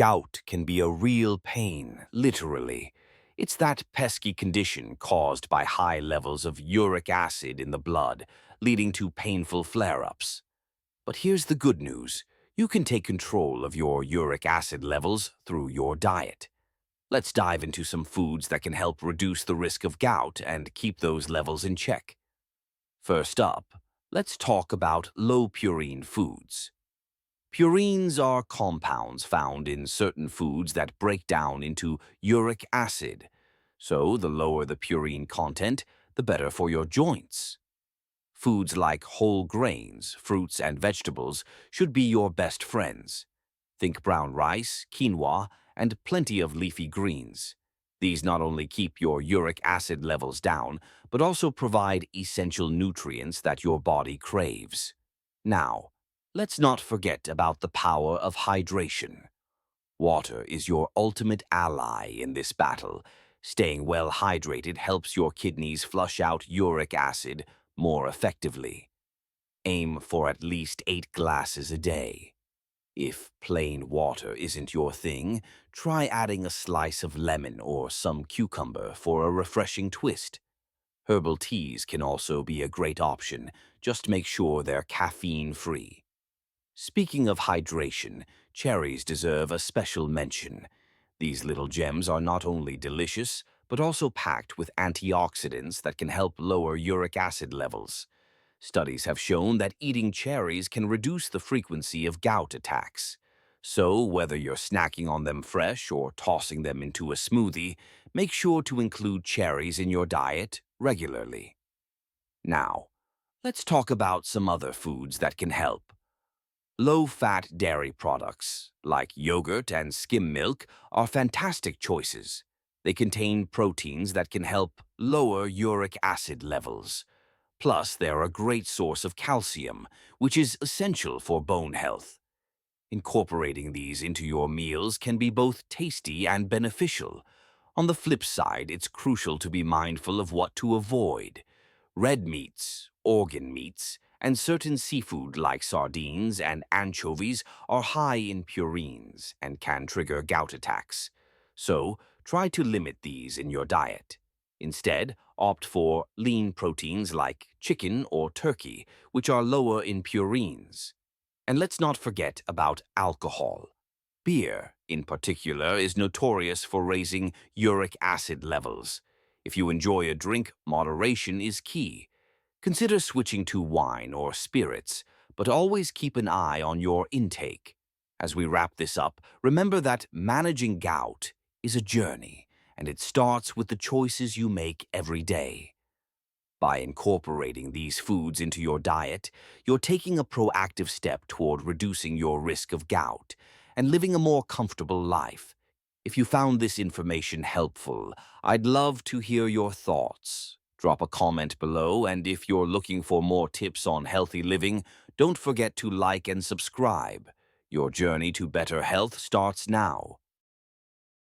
Gout can be a real pain, literally. It's that pesky condition caused by high levels of uric acid in the blood, leading to painful flare-ups. But here's the good news. You can take control of your uric acid levels through your diet. Let's dive into some foods that can help reduce the risk of gout and keep those levels in check. First up, let's talk about low-purine foods. Purines are compounds found in certain foods that break down into uric acid. So the lower the purine content, the better for your joints. Foods like whole grains, fruits, and vegetables should be your best friends. Think brown rice, quinoa, and plenty of leafy greens. These not only keep your uric acid levels down, but also provide essential nutrients that your body craves. Now, let's not forget about the power of hydration. Water is your ultimate ally in this battle. Staying well hydrated helps your kidneys flush out uric acid more effectively. Aim for at least 8 glasses a day. If plain water isn't your thing, try adding a slice of lemon or some cucumber for a refreshing twist. Herbal teas can also be a great option. Just make sure they're caffeine-free. Speaking of hydration, cherries deserve a special mention. These little gems are not only delicious, but also packed with antioxidants that can help lower uric acid levels. Studies have shown that eating cherries can reduce the frequency of gout attacks. So, whether you're snacking on them fresh or tossing them into a smoothie, make sure to include cherries in your diet regularly. Now, let's talk about some other foods that can help. Low-fat dairy products, like yogurt and skim milk, are fantastic choices. They contain proteins that can help lower uric acid levels. Plus, they're a great source of calcium, which is essential for bone health. Incorporating these into your meals can be both tasty and beneficial. On the flip side, it's crucial to be mindful of what to avoid. Red meats, organ meats, and certain seafood like sardines and anchovies are high in purines and can trigger gout attacks. So, try to limit these in your diet. Instead, opt for lean proteins like chicken or turkey, which are lower in purines. And let's not forget about alcohol. Beer, in particular, is notorious for raising uric acid levels. If you enjoy a drink, moderation is key. Consider switching to wine or spirits, but always keep an eye on your intake. As we wrap this up, remember that managing gout is a journey, and it starts with the choices you make every day. By incorporating these foods into your diet, you're taking a proactive step toward reducing your risk of gout and living a more comfortable life. If you found this information helpful, I'd love to hear your thoughts. Drop a comment below, and if you're looking for more tips on healthy living, don't forget to like and subscribe. Your journey to better health starts now.